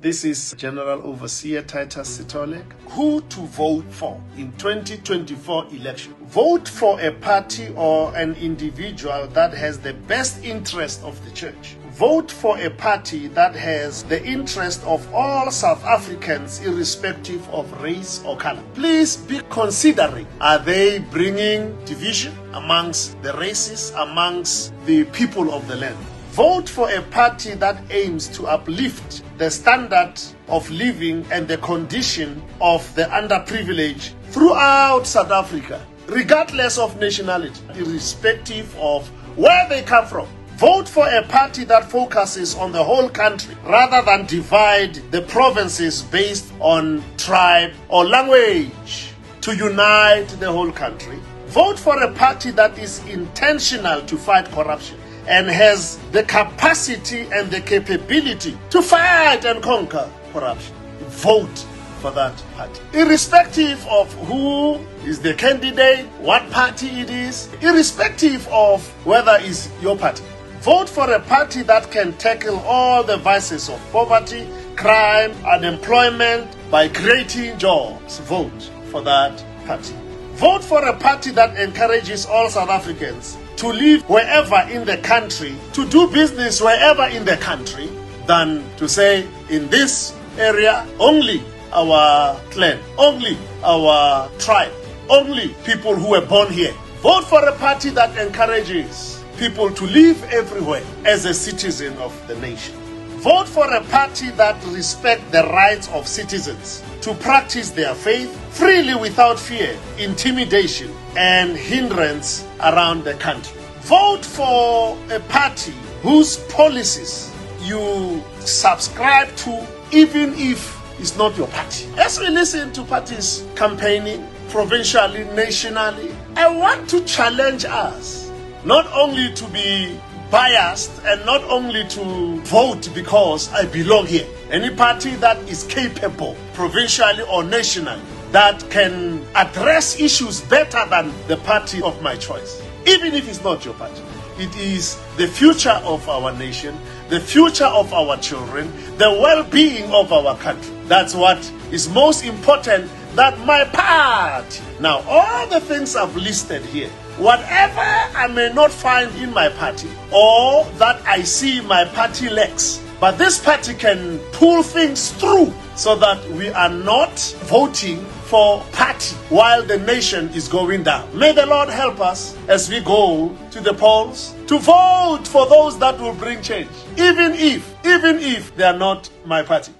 This is General Overseer Titus Sitole. Who to vote for in 2024 election? Vote for a party or an individual that has the best interest of the church. Vote for a party that has the interest of all South Africans, irrespective of race or color. Please be considering, are they bringing division amongst the races, amongst the people of the land? Vote for a party that aims to uplift the standard of living and the condition of the underprivileged throughout South Africa, regardless of nationality, irrespective of where they come from. Vote for a party that focuses on the whole country rather than divide the provinces based on tribe or language to unite the whole country. Vote for a party that is intentional to fight corruption and has the capacity and the capability to fight and conquer corruption. Vote for that party. Irrespective of who is the candidate, what party it is, irrespective of whether it's your party. Vote for a party that can tackle all the vices of poverty, crime, unemployment by creating jobs. Vote for that party. Vote for a party that encourages all South Africans to live wherever in the country, to do business wherever in the country, than to say, in this area, only our clan, only our tribe, only people who were born here. Vote for a party that encourages people to live everywhere as a citizen of the nation. Vote for a party that respects the rights of citizens to practice their faith freely without fear, intimidation, and hindrance around the country. Vote for a party whose policies you subscribe to, even if it's not your party. As we listen to parties campaigning provincially, nationally, I want to challenge us not only to be biased and not only to vote because I belong here. Any party that is capable, provincially or nationally, that can address issues better than the party of my choice, even if it's not your party. It is the future of our nation, the future of our children, the well-being of our country. That's what is most important, that my party. Now, all the things I've listed here, whatever I may not find in my party or that I see my party lacks, but this party can pull things through so that we are not voting for party while the nation is going down. May the Lord help us as we go to the polls to vote for those that will bring change, even if they are not my party.